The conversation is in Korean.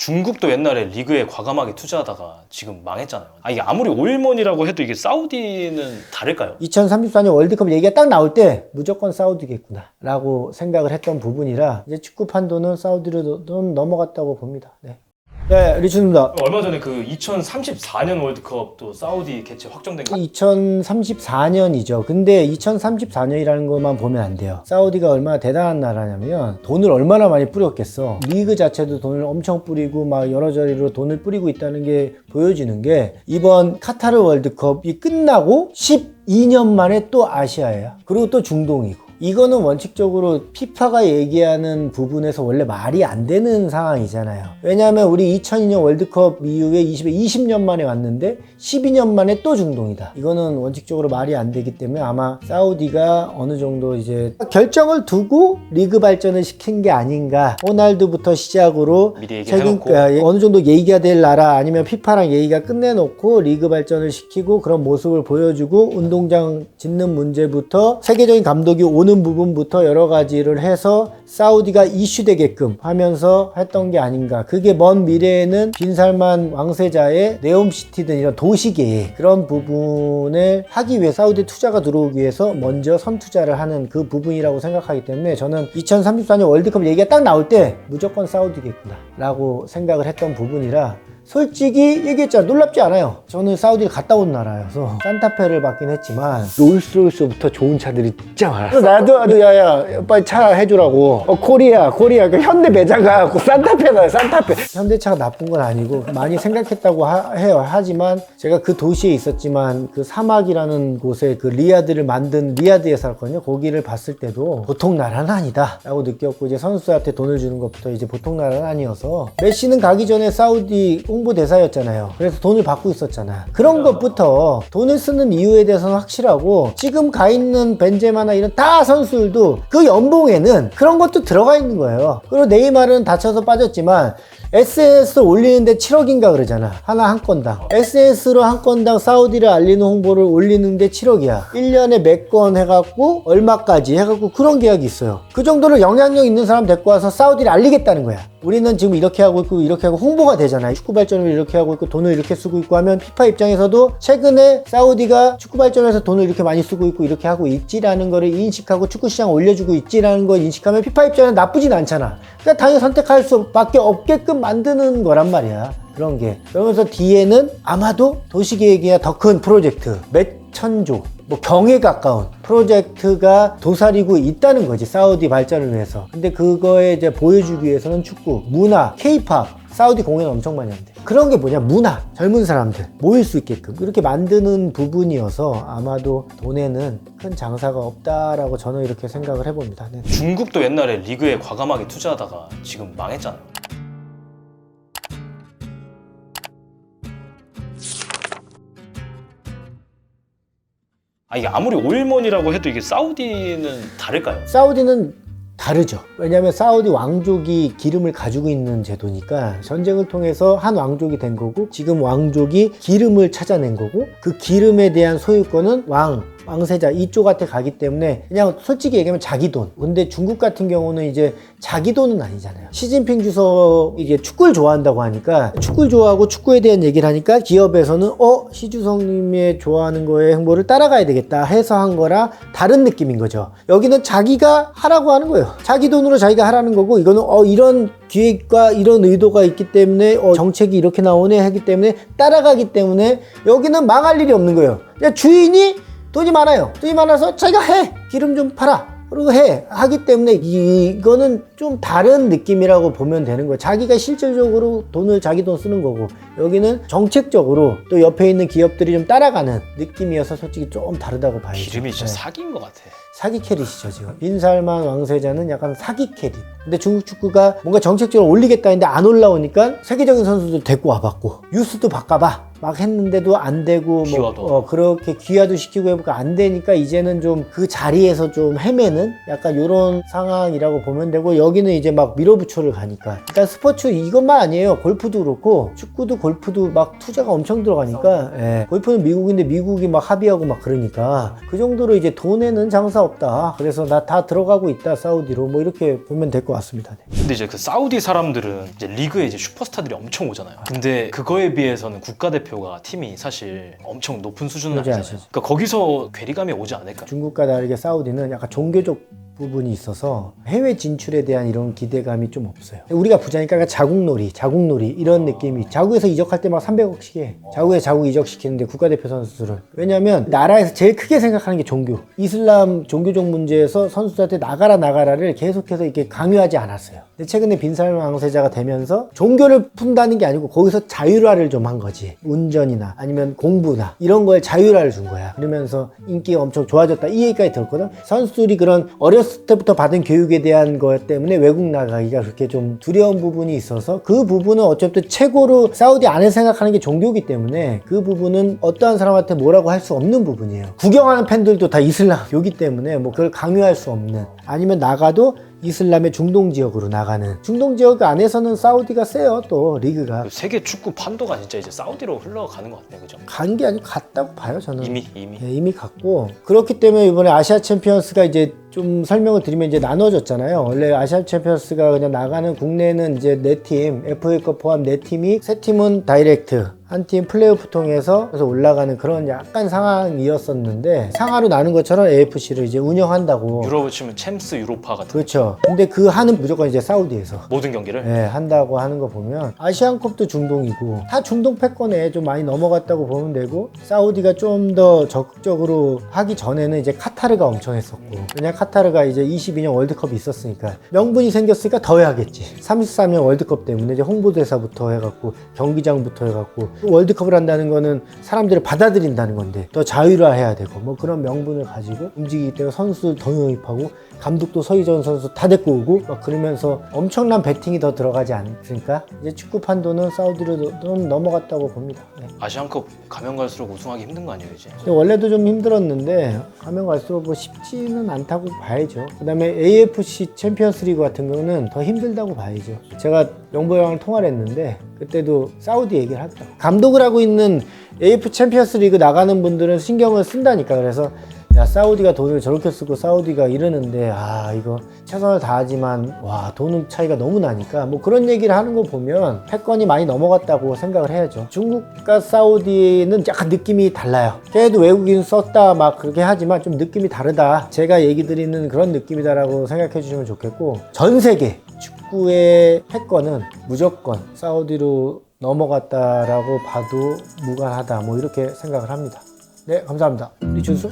중국도 옛날에 리그에 과감하게 투자하다가 지금 망했잖아요. 이게 아무리 오일mon이라고 해도 이게 사우디는 다를까요? 2034년 월드컵 얘기가 딱 나올 때 무조건 사우디겠구나 라고 생각을 했던 부분이라 이제 축구 판도는 사우디로 넘어갔다고 봅니다. 네, 리춘입니다. 얼마 전에 그 2034년 월드컵도 사우디 개최 확정된 거 2034년이죠. 근데 2034년이라는 것만 보면 안 돼요. 사우디가 얼마나 대단한 나라냐면 돈을 얼마나 많이 뿌렸겠어. 리그 자체도 돈을 엄청 뿌리고 막 여러 자리로 돈을 뿌리고 있다는 게 보여지는 게 이번 카타르 월드컵이 끝나고 12년 만에 또 아시아예요. 그리고 또 중동이고. 이거는 원칙적으로 피파가 얘기하는 부분에서 원래 말이 안 되는 상황이잖아요. 왜냐하면 우리 2002년 월드컵 이후에 20년 만에 왔는데 12년 만에 또 중동이다. 이거는 원칙적으로 말이 안 되기 때문에 아마 사우디가 어느 정도 이제 결정을 두고 리그 발전을 시킨 게 아닌가. 호날두부터 시작으로 미리 얘기해놓고 어느 정도 얘기가 될 나라 아니면 피파랑 얘기가 끝내놓고 리그 발전을 시키고 그런 모습을 보여주고 운동장 짓는 문제부터 세계적인 감독이 오는 부분부터 여러 가지를 해서 사우디가 이슈되게끔 하면서 했던 게 아닌가. 그게 먼 미래에는 빈살만 왕세자의 네옴시티든 이런 도시계획 그런 부분을 하기 위해 사우디 투자가 들어오기 위해서 먼저 선투자를 하는 그 부분이라고 생각하기 때문에 저는 2034년 월드컵 얘기가 딱 나올 때 무조건 사우디겠구나 라고 생각을 했던 부분이라 솔직히 얘기했잖아. 놀랍지 않아요. 저는 사우디를 갔다 온 나라여서 산타페를 받긴 했지만 롤스로이스부터 좋은 차들이 진짜 많아. 나도 야야 빨리 차 해주라고. 코리아 그 현대 매장 그 산타페다. 산타페. 현대차가 나쁜 건 아니고 많이 생각했다고 해요. 하지만 제가 그 도시에 있었지만 그 사막이라는 곳에 그 리야드를 만든 리야드에 살았거든요. 거기를 봤을 때도 보통 나라는 아니다 라고 느꼈고 이제 선수한테 돈을 주는 것부터 이제 보통 나라는 아니어서 메시는 가기 전에 사우디 홍보대사였잖아요. 그래서 돈을 받고 있었잖아. 그런 것부터 돈을 쓰는 이유에 대해서는 확실하고 지금 가 있는 벤제마나 이런 다 선수들도 그 연봉에는 그런 것도 들어가 있는 거예요. 그리고 네이마르는 다쳐서 빠졌지만 SNS 올리는데 7억인가 그러잖아. 하나 한 건당. SNS로 한 건당 사우디를 알리는 홍보를 올리는데 7억이야. 1년에 몇 건 해갖고 얼마까지 해갖고 그런 계약이 있어요. 그 정도로 영향력 있는 사람 데리고 와서 사우디를 알리겠다는 거야. 우리는 지금 이렇게 하고 있고 이렇게 하고 홍보가 되잖아요. 축구 발전을 이렇게 하고 있고 돈을 이렇게 쓰고 있고 하면 피파 입장에서도 최근에 사우디가 축구 발전에서 돈을 이렇게 많이 쓰고 있고 이렇게 하고 있지라는 거를 인식하고 축구 시장 올려주고 있지라는 걸 인식하면 피파 입장에는 나쁘진 않잖아. 그러니까 당연히 선택할 수밖에 없게끔 만드는 거란 말이야. 그런 게. 그러면서 뒤에는 아마도 도시계획이야 더 큰 프로젝트 몇 천조 뭐 경에 가까운 프로젝트가 도사리고 있다는 거지. 사우디 발전을 위해서. 근데 그거에 이제 보여주기 위해서는 축구, 문화, 케이팝 사우디 공연 엄청 많이 한대. 그런 게 뭐냐, 문화, 젊은 사람들 모일 수 있게끔 이렇게 만드는 부분이어서 아마도 돈에는 큰 장사가 없다라고 저는 이렇게 생각을 해봅니다. 네. 중국도 옛날에 리그에 과감하게 투자하다가 지금 망했잖아요. 이게 아무리 오일몬이라고 해도 이게 사우디는 다를까요? 사우디는 다르죠. 왜냐하면 사우디 왕족이 기름을 가지고 있는 제도니까 전쟁을 통해서 한 왕족이 된 거고 지금 왕족이 기름을 찾아낸 거고 그 기름에 대한 소유권은 왕세자 이쪽한테 가기 때문에 그냥 솔직히 얘기하면 자기 돈. 근데 중국 같은 경우는 이제 자기 돈은 아니잖아요. 시진핑 주석 이게 축구를 좋아한다고 하니까 축구를 좋아하고 축구에 대한 얘기를 하니까 기업에서는 시주석님의 좋아하는 거에 행보를 따라가야 되겠다 해서 한 거라 다른 느낌인 거죠. 여기는 자기가 하라고 하는 거예요. 자기 돈으로 자기가 하라는 거고 이거는 이런 기획과 이런 의도가 있기 때문에 정책이 이렇게 나오네 하기 때문에 따라가기 때문에 여기는 망할 일이 없는 거예요. 그냥 주인이 돈이 많아요. 돈이 많아서 자기가 해. 기름 좀 팔아. 그리고 하기 때문에 이거는 좀 다른 느낌이라고 보면 되는 거예요. 자기가 실질적으로 돈을 자기 돈 쓰는 거고 여기는 정책적으로 또 옆에 있는 기업들이 좀 따라가는 느낌이어서 솔직히 좀 다르다고 봐야죠. 기름이 진짜 사기인 것 같아. 사기 캐릿이죠 지금. 빈살만 왕세자는 약간 사기 캐릿. 근데 중국 축구가 뭔가 정책적으로 올리겠다 했는데 안 올라오니까 세계적인 선수들 데리고 와봤고 유스도 바꿔봐. 막 했는데도 안 되고 귀화도. 그렇게 귀화도 시키고 해보니까 안 되니까 이제는 좀 그 자리에서 좀 헤매는 약간 이런 상황이라고 보면 되고, 여기는 이제 막 밀어붙여를 가니까, 그러니까 스포츠 이것만 아니에요. 골프도 그렇고 축구도 골프도 막 투자가 엄청 들어가니까, 예. 골프는 미국인데 미국이 막 합의하고 막 그러니까 그 정도로 이제 돈에는 장사 없다. 그래서 나 다 들어가고 있다 사우디로, 뭐 이렇게 보면 될 것 같습니다. 네. 근데 이제 그 사우디 사람들은 이제 리그에 이제 슈퍼스타들이 엄청 오잖아요. 근데 그거에 비해서는 국가대표가 팀이 사실 엄청 높은 수준은 그러지 아니잖아요. 않죠. 그러니까 거기서 괴리감이 오지 않을까? 중국과 다르게 사우디는 약간 종교적 부분이 있어서 해외 진출에 대한 이런 기대감이 좀 없어요. 우리가 부자니까 자국놀이 이런 느낌이, 자국에서 이적할 때 막 300억씩 해. 자국에 자국 이적시키는데 국가대표 선수들은, 왜냐면 나라에서 제일 크게 생각하는 게 종교, 이슬람 종교적 문제에서 선수들한테 나가라를 계속해서 이렇게 강요하지 않았어요. 근데 최근에 빈살만 왕세자가 되면서 종교를 푼다는 게 아니고 거기서 자율화를 좀 한 거지. 운전이나 아니면 공부나 이런 거에 자율화를 준 거야. 그러면서 인기가 엄청 좋아졌다, 이 얘기까지 들었거든. 선수들이 그런 어렸을 때부터 받은 교육에 대한 것 때문에 외국 나가기가 그렇게 좀 두려운 부분이 있어서, 그 부분은 어쨌든 최고로 사우디 안에 생각하는 게 종교이기 때문에 그 부분은 어떠한 사람한테 뭐라고 할 수 없는 부분이에요. 구경하는 팬들도 다 이슬람교기 때문에 뭐 그걸 강요할 수 없는, 아니면 나가도 이슬람의 중동 지역으로 나가는, 중동 지역 안에서는 사우디가 세요. 또 리그가 세계 축구 판도가 진짜 이제 사우디로 흘러가는 것 같네요, 그죠? 간 게 아니고 갔다고 봐요, 저는. 이미. 예, 이미 갔고, 그렇기 때문에 이번에 아시아 챔피언스가 이제 좀 설명을 드리면 이제 나눠졌잖아요. 원래 아시아 챔피언스가 그냥 나가는, 국내는 이제 4팀, FA컵 포함 4팀이, 3팀은 다이렉트, 한 팀 플레이오프 통해서 그래서 올라가는 그런 약간 상황이었었는데, 상하로 나눈 것처럼 AFC를 이제 운영한다고. 유럽을 치면 챔스 유로파 같은 그렇죠. 근데 그 하는 무조건 이제 사우디에서 모든 경기를. 네, 한다고 하는 거 보면 아시안컵도 중동이고 다 중동 패권에 좀 많이 넘어갔다고 보면 되고, 사우디가 좀 더 적극적으로 하기 전에는 이제 카타르가 엄청 했었고, 그냥 카타르가 이제 22년 월드컵이 있었으니까 명분이 생겼으니까 더 해야겠지. 33년 월드컵 때문에 이제 홍보대사부터 해갖고 경기장부터 해갖고, 월드컵을 한다는 거는 사람들을 받아들인다는 건데 더 자율화해야 되고 뭐 그런 명분을 가지고 움직이기 때문에 선수들 더 영입하고, 감독도 서희전 선수 다 데리고 오고 막 그러면서 엄청난 베팅이 더 들어가지 않습니까? 이제 축구 판도는 사우디로 좀 넘어갔다고 봅니다. 네. 아시안컵 가면 갈수록 우승하기 힘든 거 아니에요, 이제? 근데 원래도 좀 힘들었는데 가면 갈수록 뭐 쉽지는 않다고 봐야죠. 그 다음에 AFC 챔피언스 리그 같은 경우는 더 힘들다고 봐야죠. 제가 영보 형을 통화를 했는데 그때도 사우디 얘기를 하더라고요. 감독을 하고 있는 AF 챔피언스 리그 나가는 분들은 신경을 쓴다니까. 그래서 야, 사우디가 돈을 저렇게 쓰고 사우디가 이러는데, 아, 이거 최선을 다하지만 와, 돈 차이가 너무 나니까 뭐 그런 얘기를 하는 거 보면 패권이 많이 넘어갔다고 생각을 해야죠. 중국과 사우디는 약간 느낌이 달라요. 걔도 외국인 썼다 막 그렇게 하지만 좀 느낌이 다르다, 제가 얘기 드리는 그런 느낌이다라고 생각해 주시면 좋겠고, 전 세계 축구의 패권은 무조건 사우디로 넘어갔다라고 봐도 무관하다, 뭐 이렇게 생각을 합니다. 네, 감사합니다. 우리 준수?